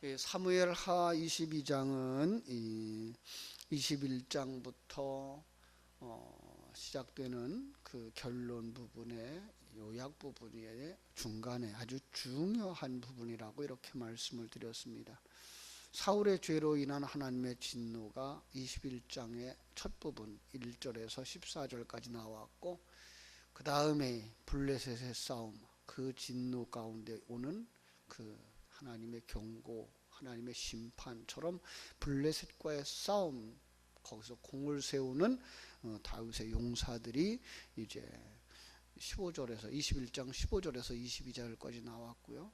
사무엘하 22장은 21장부터 시작되는 그 결론 부분의 요약 부분의 중간에 아주 중요한 부분이라고 이렇게 말씀을 드렸습니다. 사울의 죄로 인한 하나님의 진노가 21장의 첫 부분 1절에서 14절까지 나왔고, 그 다음에 블레셋의 싸움, 그 진노 가운데 오는 그 하나님의 경고, 하나님의 심판처럼 블레셋과의 싸움, 거기서 공을 세우는 다윗의 용사들이 이제 15절에서 21장 15절에서 22절까지 나왔고요.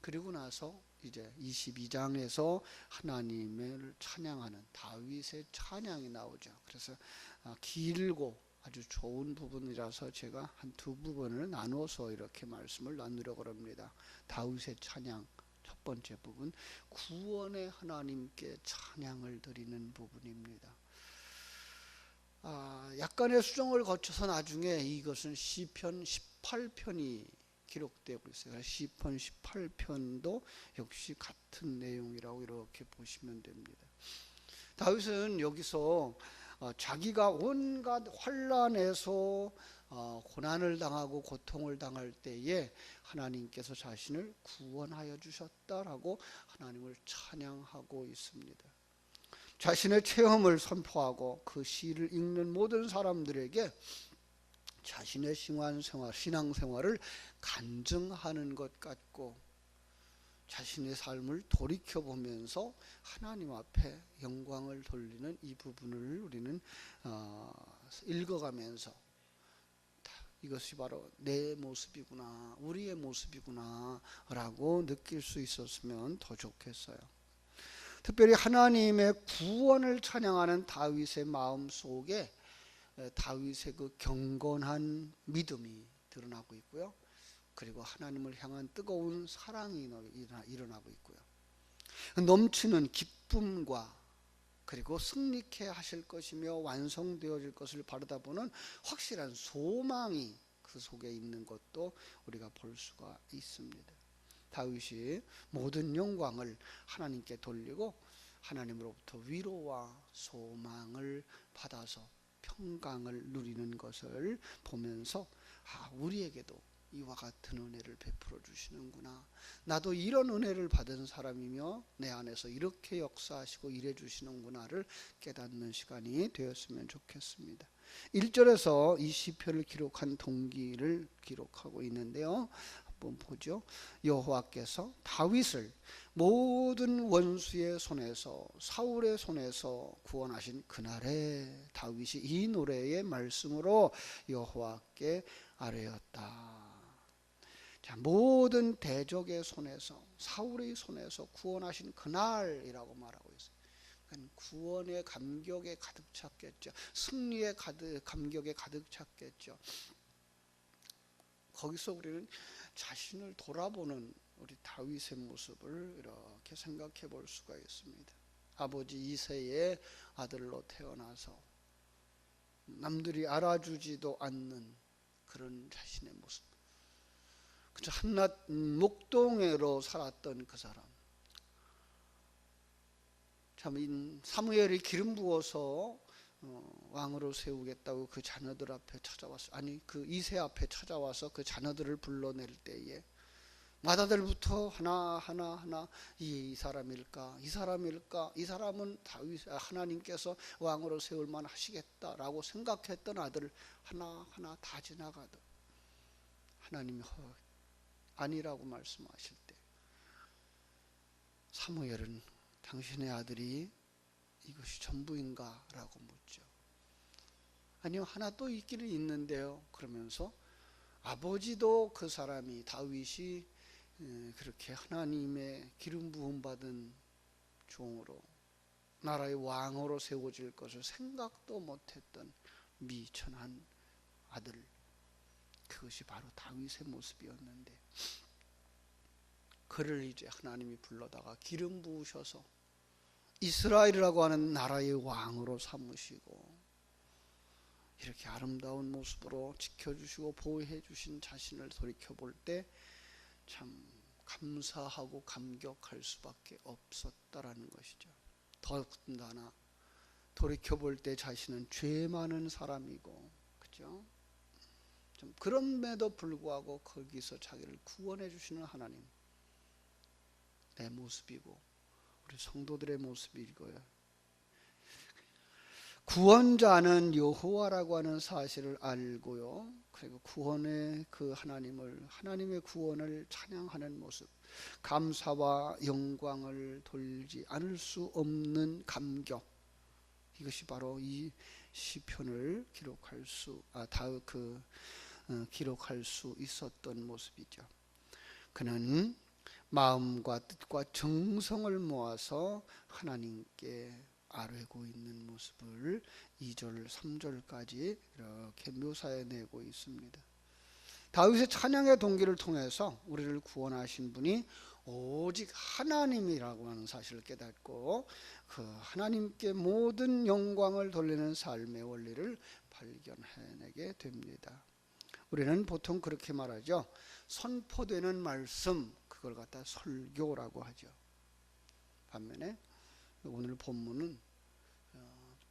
그리고 나서 이제 22장에서 하나님을 찬양하는 다윗의 찬양이 나오죠. 그래서 길고 아주 좋은 부분이라서 제가 한 두 부분을 나눠서 이렇게 말씀을 나누려고 합니다. 다윗의 찬양 첫 번째 부분, 구원의 하나님께 찬양을 드리는 부분입니다. 약간의 수정을 거쳐서 나중에 이것은 시편 18편이 기록되고 있어요. 시편 18편도 역시 같은 내용이라고 이렇게 보시면 됩니다. 다윗은 여기서 자기가 온갖 환난에서 고난을 당하고 고통을 당할 때에 하나님께서 자신을 구원하여 주셨다라고 하나님을 찬양하고 있습니다. 자신의 체험을 선포하고 그 시를 읽는 모든 사람들에게 자신의 신앙생활을 간증하는 것 같고, 자신의 삶을 돌이켜보면서 하나님 앞에 영광을 돌리는 이 부분을 우리는 읽어가면서 이것이 바로 내 모습이구나, 우리의 모습이구나 라고 느낄 수 있었으면 더 좋겠어요. 특별히 하나님의 구원을 찬양하는 다윗의 마음 속에 다윗의 그 경건한 믿음이 드러나고 있고요. 그리고 하나님을 향한 뜨거운 사랑이 일어나고 있고요. 넘치는 기쁨과 그리고 승리케 하실 것이며 완성되어질 것을 바라다보는 확실한 소망이 그 속에 있는 것도 우리가 볼 수가 있습니다. 다윗이 모든 영광을 하나님께 돌리고 하나님으로부터 위로와 소망을 받아서 평강을 누리는 것을 보면서 우리에게도 이와 같은 은혜를 베풀어 주시는구나, 나도 이런 은혜를 받은 사람이며 내 안에서 이렇게 역사하시고 일해 주시는구나를 깨닫는 시간이 되었으면 좋겠습니다. 1절에서 이 시편을 기록한 동기를 기록하고 있는데요, 한번 보죠. 여호와께서 다윗을 모든 원수의 손에서, 사울의 손에서 구원하신 그날에 다윗이 이 노래의 말씀으로 여호와께 아뢰었다. 자, 모든 대적의 손에서, 사울의 손에서 구원하신 그날이라고 말하고 있어요. 구원의 감격에 가득 찼겠죠. 승리의 감격에 가득 찼겠죠. 거기서 우리는 자신을 돌아보는 우리 다윗의 모습을 이렇게 생각해 볼 수가 있습니다. 아버지 이새의 아들로 태어나서 남들이 알아주지도 않는 그런 자신의 모습, 그저 한낱 목동으로 살았던 그 사람, 참 사무엘이 기름 부어서 왕으로 세우겠다고 그 자녀들 앞에 찾아왔어요. 아니, 그 이새 앞에 찾아와서 그 자녀들을 불러낼 때에 맏아들부터 하나 이 사람일까, 이 사람일까, 이 사람은 하나님께서 왕으로 세울 만 하시겠다라고 생각했던 아들 하나 다 지나가도 하나님이 아니라고 말씀하실 때 사무엘은 당신의 아들이 이것이 전부인가? 라고 묻죠. 아니요, 하나 또 있기는 있는데요. 그러면서 아버지도 그 사람이 다윗이 그렇게 하나님의 기름 부음 받은 종으로 나라의 왕으로 세워질 것을 생각도 못했던 미천한 아들, 그것이 바로 다윗의 모습이었는데, 그를 이제 하나님이 불러다가 기름 부으셔서 이스라엘이라고 하는 나라의 왕으로 삼으시고 이렇게 아름다운 모습으로 지켜주시고 보호해 주신 자신을 돌이켜볼 때 참 감사하고 감격할 수밖에 없었다라는 것이죠. 더군다나 돌이켜볼 때 자신은 죄 많은 사람이고, 그죠? 좀 그럼에도 불구하고 거기서 자기를 구원해 주시는 하나님, 내 모습이고 우리 성도들의 모습이고요. 구원자는 여호와라고 하는 사실을 알고요. 그리고 구원의 그 하나님을, 하나님의 구원을 찬양하는 모습, 감사와 영광을 돌리지 않을 수 없는 감격, 이것이 바로 이 시편을 기록할 수 있었던 모습이죠. 그는 마음과 뜻과 정성을 모아서 하나님께 아뢰고 있는 모습을 2절, 3절까지 이렇게 묘사해내고 있습니다. 다윗의 찬양의 동기를 통해서 우리를 구원하신 분이 오직 하나님이라고 하는 사실을 깨닫고 그 하나님께 모든 영광을 돌리는 삶의 원리를 발견해내게 됩니다. 우리는 보통 그렇게 말하죠. 선포되는 말씀, 그걸 갖다 설교라고 하죠. 반면에 오늘 본문은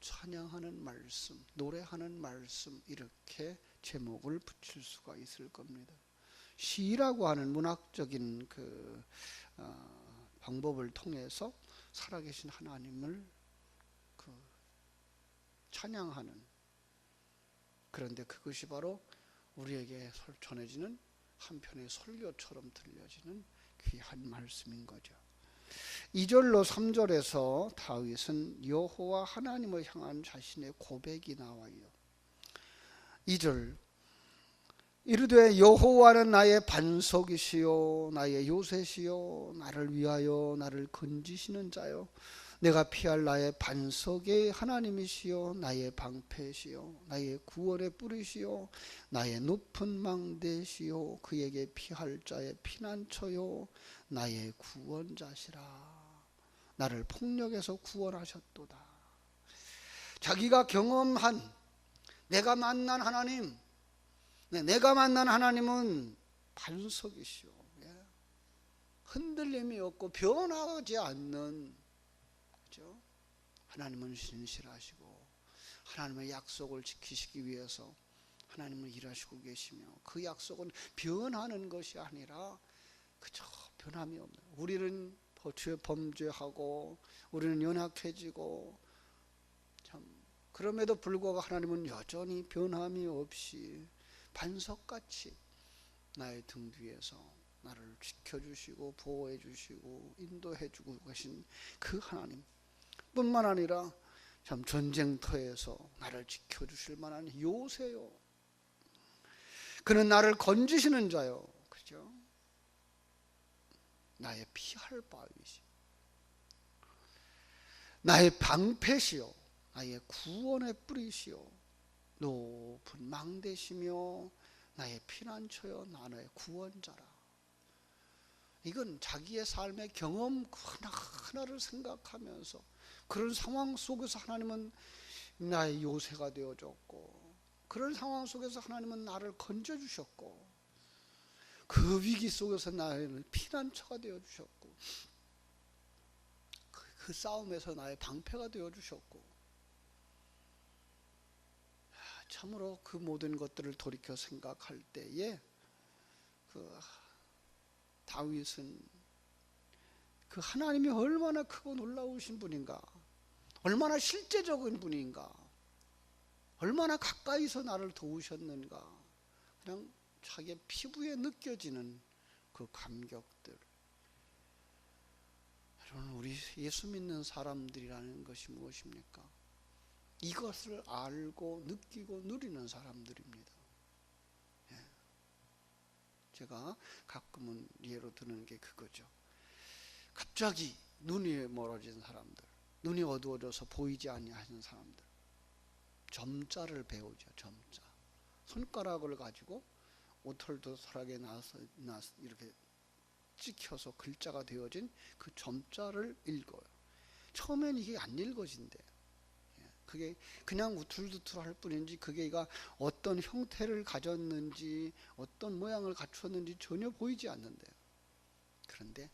찬양하는 말씀, 노래하는 말씀, 이렇게 제목을 붙일 수가 있을 겁니다. 시라고 하는 문학적인 방법을 통해서 살아계신 하나님을 찬양하는, 그런데 그것이 바로 우리에게 전해지는 한편의 설교처럼 들려지는 귀한 말씀인 거죠. 2절로 3절에서 다윗은 여호와 하나님을 향한 자신의 고백이 나와요. 2절, 이르되 여호와는 나의 반석이시요 나의 요새시요 나를 위하여 나를 건지시는 자요 내가 피할 나의 반석의 하나님이시요 나의 방패시요 나의 구원의 뿌리시요 나의 높은 망대시요 그에게 피할 자의 피난처요 나의 구원자시라. 나를 폭력에서 구원하셨도다. 자기가 경험한, 내가 만난 하나님, 내가 만난 하나님은 반석이시오, 흔들림이 없고 변하지 않는, 그렇죠? 하나님은 신실하시고 하나님의 약속을 지키시기 위해서 하나님은 일하시고 계시며 그 약속은 변하는 것이 아니라 그저 변함이 없는, 우리는 범죄하고 우리는 연약해지고 참, 그럼에도 불구하고 하나님은 여전히 변함이 없이 반석같이 나의 등 뒤에서 나를 지켜주시고 보호해주시고 인도해주고 계신 그 하나님 뿐만 아니라 참 전쟁터에서 나를 지켜주실 만한 요새요, 그는 나를 건지시는 자요, 그죠? 나의 피할 바위시, 나의 방패시요 나의 구원의 뿌리시요 높은 망대시며 나의 피난처요 나의 구원자라. 이건 자기의 삶의 경험 하나하나를 생각하면서 그런 상황 속에서 하나님은 나의 요새가 되어줬고, 그런 상황 속에서 하나님은 나를 건져주셨고, 그 위기 속에서 나의 피난처가 되어주셨고, 그 싸움에서 나의 방패가 되어주셨고, 참으로 그 모든 것들을 돌이켜 생각할 때에 다윗은 그 하나님이 얼마나 크고 놀라우신 분인가, 얼마나 실제적인 분인가, 얼마나 가까이서 나를 도우셨는가, 그냥 자기의 피부에 느껴지는 그 감격들. 여러분, 우리 예수 믿는 사람들이라는 것이 무엇입니까? 이것을 알고 느끼고 누리는 사람들입니다. 제가 가끔은 예로 드는 게 그거죠. 갑자기 눈이 멀어진 사람들, 눈이 어두워져서 보이지 아니하는 사람들, 점자를 배우죠. 점자, 손가락을 가지고 오털도털하게 나서 이렇게 찍혀서 글자가 되어진 그 점자를 읽어요. 처음엔 이게 안 읽어진대. 그게 그냥 우툴두툴할 뿐인지 그게가 어떤 형태를 가졌는지 어떤 모양을 갖추었는지 전혀 보이지 않는데요. 그런데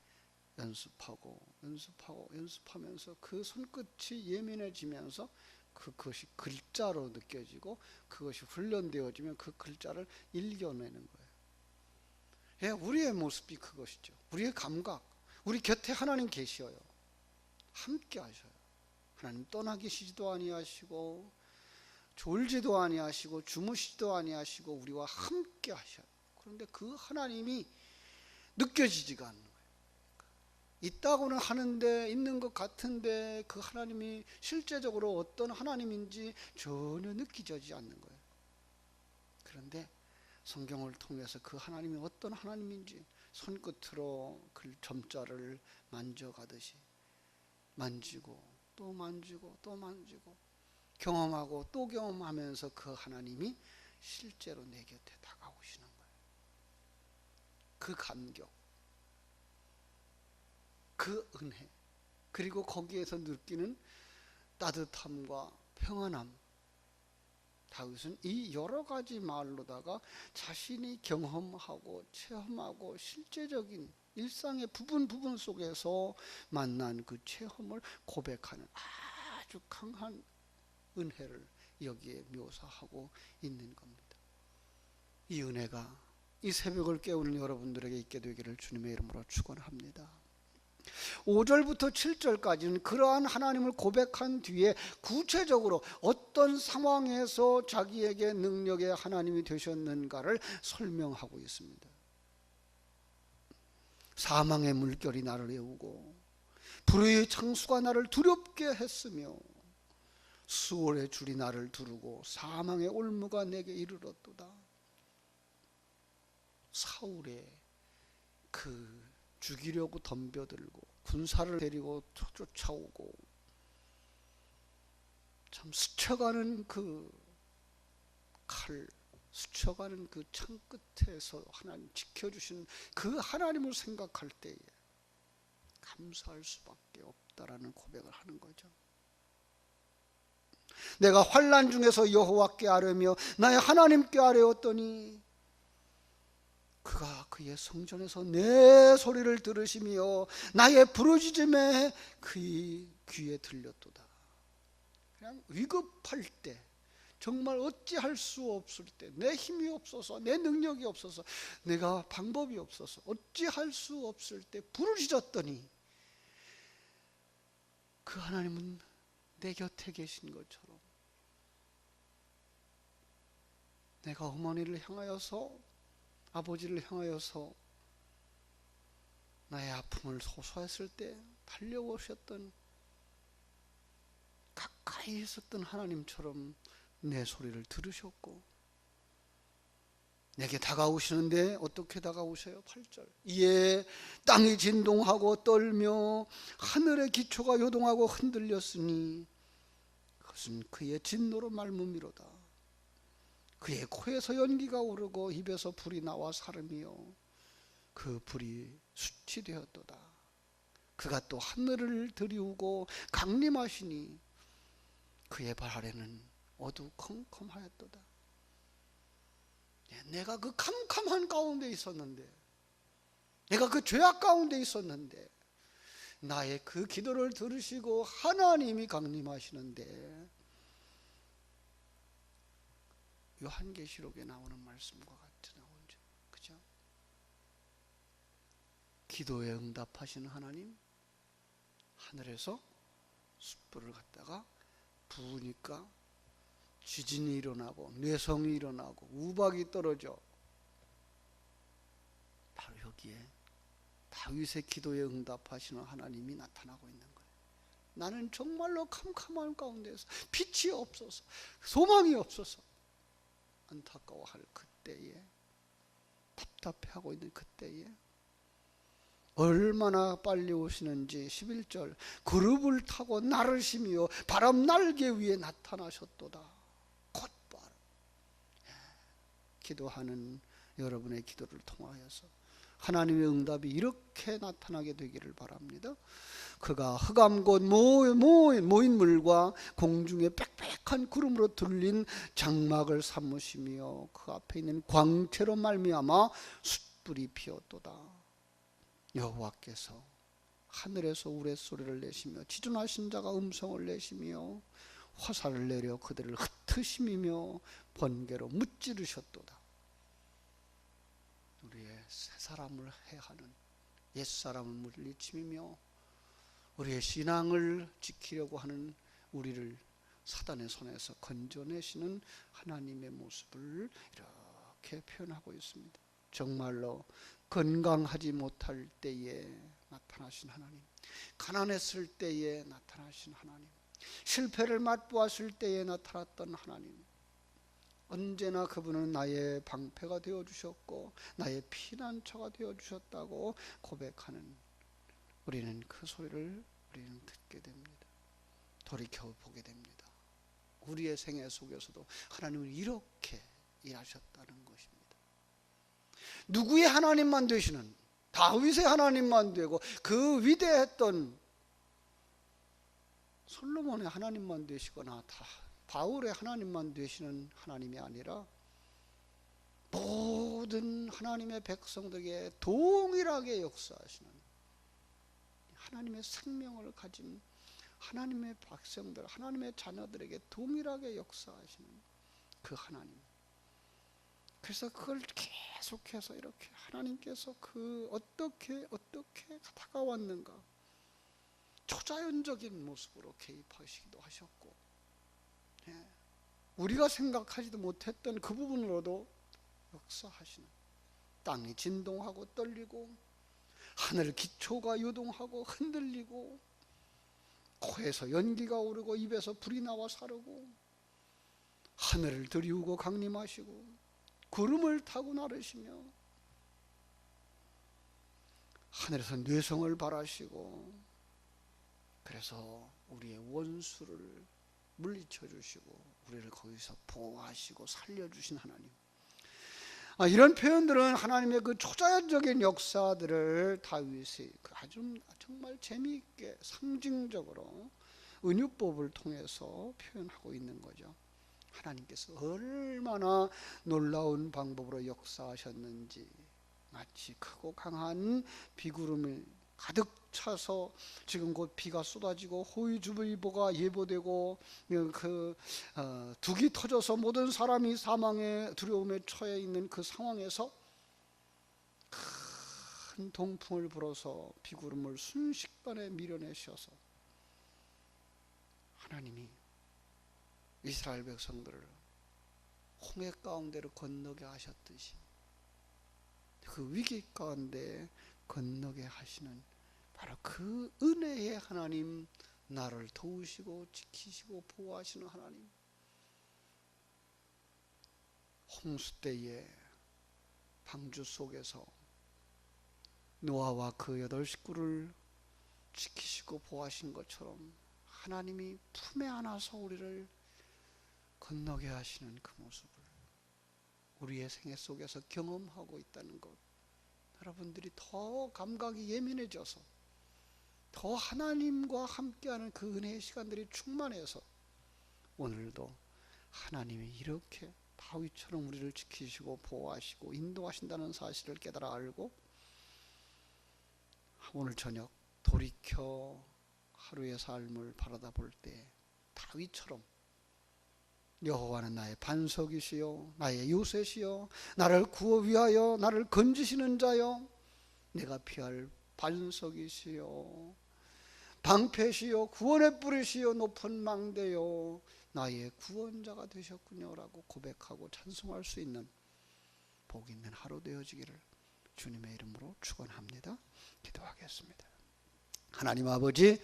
연습하면서 그 손끝이 예민해지면서 그것이 글자로 느껴지고 그것이 훈련되어지면 그 글자를 읽어내는 거예요. 예, 우리의 모습이 그것이죠. 우리의 감각, 우리 곁에 하나님 계셔요. 함께 하셔요. 하나님 떠나 계시지도 아니하시고 졸지도 아니하시고 주무시지도 아니하시고 우리와 함께 하셔요. 그런데 그 하나님이 느껴지지가 않는 거예요. 있다고는 하는데, 있는 것 같은데 그 하나님이 실제적으로 어떤 하나님인지 전혀 느껴지지 않는 거예요. 그런데 성경을 통해서 그 하나님이 어떤 하나님인지 손끝으로 그 점자를 만져가듯이 만지고 또 만지고 또 만지고 경험하고 또 경험하면서 그 하나님이 실제로 내 곁에 다가오시는 거예요. 그 감격, 그 은혜, 그리고 거기에서 느끼는 따뜻함과 평안함. 다윗은 이 여러 가지 말로다가 자신이 경험하고 체험하고 실제적인 일상의 부분 속에서 만난 그 체험을 고백하는 아주 강한 은혜를 여기에 묘사하고 있는 겁니다. 이 은혜가 이 새벽을 깨우는 여러분들에게 있게 되기를 주님의 이름으로 축원합니다. 5절부터 7절까지는 그러한 하나님을 고백한 뒤에 구체적으로 어떤 상황에서 자기에게 능력의 하나님이 되셨는가를 설명하고 있습니다. 사망의 물결이 나를 애우고 불의의 창수가 나를 두렵게 했으며 수월의 줄이 나를 두르고 사망의 올무가 내게 이르렀도다. 사울의 그 죽이려고 덤벼들고 군사를 데리고 쫓아오고 참 스쳐가는 그 칼, 스쳐가는 그 창 끝에서 하나님 지켜주신 그 하나님을 생각할 때에 감사할 수밖에 없다라는 고백을 하는 거죠. 내가 환난 중에서 여호와께 아뢰며 나의 하나님께 아뢰었더니 그가 그의 성전에서 내 소리를 들으시며 나의 부르짖음에 그의 귀에 들렸도다. 그냥 위급할 때, 정말 어찌할 수 없을 때, 내 힘이 없어서, 내 능력이 없어서, 내가 방법이 없어서 어찌할 수 없을 때 부르짖었더니 그 하나님은 내 곁에 계신 것처럼 내가 어머니를 향하여서, 아버지를 향하여서 나의 아픔을 호소했을 때 달려오셨던, 가까이 있었던 하나님처럼 내 소리를 들으셨고 내게 다가오시는데 어떻게 다가오셔요? 8절 이에 땅이 진동하고 떨며 하늘의 기초가 요동하고 흔들렸으니 그것은 그의 진노로 말미미로다. 그의 코에서 연기가 오르고 입에서 불이 나와 사름이요 그 불이 숯이 되었도다. 그가 또 하늘을 들이우고 강림하시니 그의 발 아래는 어두컴컴하였도다. 내가 그 캄캄한 가운데 있었는데, 내가 그 죄악 가운데 있었는데 나의 그 기도를 들으시고 하나님이 강림하시는데, 요한계시록에 나오는 말씀과 같이 나오죠. 그죠? 기도에 응답하시는 하나님, 하늘에서 숯불을 갖다가 부으니까 지진이 일어나고 뇌성이 일어나고 우박이 떨어져. 바로 여기에 다윗의 기도에 응답하시는 하나님이 나타나고 있는 거예요. 나는 정말로 캄캄한 가운데서 빛이 없어서, 소망이 없어서 안타까워할 그때에, 답답해하고 있는 그때에 얼마나 빨리 오시는지 11절 그룹을 타고 나르시며 바람 날개 위에 나타나셨도다. 곧바로 기도하는 여러분의 기도를 통하여서 하나님의 응답이 이렇게 나타나게 되기를 바랍니다. 그가 흑암 곧 모인 물과 공중에 빽빽한 구름으로 둘린 장막을 삼으시며 그 앞에 있는 광채로 말미암아 숯불이 피었도다. 여호와께서 하늘에서 우레소리를 내시며 지존하신 자가 음성을 내시며 화살을 내려 그들을 흩으시며 번개로 무찌르셨도다. 우리의 새 사람을 해하는 옛사람을 물리치며 우리의 신앙을 지키려고 하는 우리를 사단의 손에서 건져내시는 하나님의 모습을 이렇게 표현하고 있습니다. 정말로 건강하지 못할 때에 나타나신 하나님, 가난했을 때에 나타나신 하나님, 실패를 맛보았을 때에 나타났던 하나님, 언제나 그분은 나의 방패가 되어주셨고 나의 피난처가 되어주셨다고 고백하는 우리는 그 소리를 우리는 듣게 됩니다. 돌이켜 보게 됩니다. 우리의 생애 속에서도 하나님은 이렇게 일하셨다는 것입니다. 누구의 하나님만 되시는, 다윗의 하나님만 되고 그 위대했던 솔로몬의 하나님만 되시거나 바울의 하나님만 되시는 하나님이 아니라 모든 하나님의 백성들에게 동일하게 역사하시는, 하나님의 생명을 가진 하나님의 백성들, 하나님의 자녀들에게 동일하게 역사하시는 그 하나님. 그래서 그걸 계속해서 이렇게 하나님께서 그 어떻게 다가왔는가, 초자연적인 모습으로 개입하시기도 하셨고, 우리가 생각하지도 못했던 그 부분으로도 역사하시는, 땅이 진동하고 떨리고 하늘 기초가 요동하고 흔들리고 코에서 연기가 오르고 입에서 불이 나와 사르고 하늘을 들이우고 강림하시고 구름을 타고 나르시며 하늘에서 뇌성을 발하시고, 그래서 우리의 원수를 물리쳐 주시고 우리를 거기서 보호하시고 살려주신 하나님. 이런 표현들은 하나님의 그 초자연적인 역사들을 다윗이 아주 정말 재미있게 상징적으로 은유법을 통해서 표현하고 있는 거죠. 하나님께서 얼마나 놀라운 방법으로 역사하셨는지, 마치 크고 강한 비구름을 가득 차서 지금 곧 비가 쏟아지고 호위주의보가 예보되고 둑이 터져서 모든 사람이 사망의 두려움에 처해 있는 그 상황에서 큰 동풍을 불어서 비구름을 순식간에 밀어내셔서 하나님이 이스라엘 백성들을 홍해 가운데로 건너게 하셨듯이 그 위기 가운데 건너게 하시는 바로 그 은혜의 하나님, 나를 도우시고 지키시고 보호하시는 하나님. 홍수 때에 방주 속에서 노아와 그 8 식구를 지키시고 보호하신 것처럼 하나님이 품에 안아서 우리를 건너게 하시는 그 모습을 우리의 생애 속에서 경험하고 있다는 것, 여러분들이 더 감각이 예민해져서 더 하나님과 함께하는 그 은혜의 시간들이 충만해서 오늘도 하나님이 이렇게 다윗처럼 우리를 지키시고 보호하시고 인도하신다는 사실을 깨달아 알고, 오늘 저녁 돌이켜 하루의 삶을 바라다 볼 때 다윗처럼 여호와는 나의 반석이시요 나의 요새시요 나를 구워 위하여 나를 건지시는 자요 내가 피할 반석이시요 방패시요 구원의 뿌리시요 높은 망대요 나의 구원자가 되셨군요 라고 고백하고 찬송할 수 있는 복 있는 하루 되어지기를 주님의 이름으로 축원합니다. 기도하겠습니다. 하나님 아버지,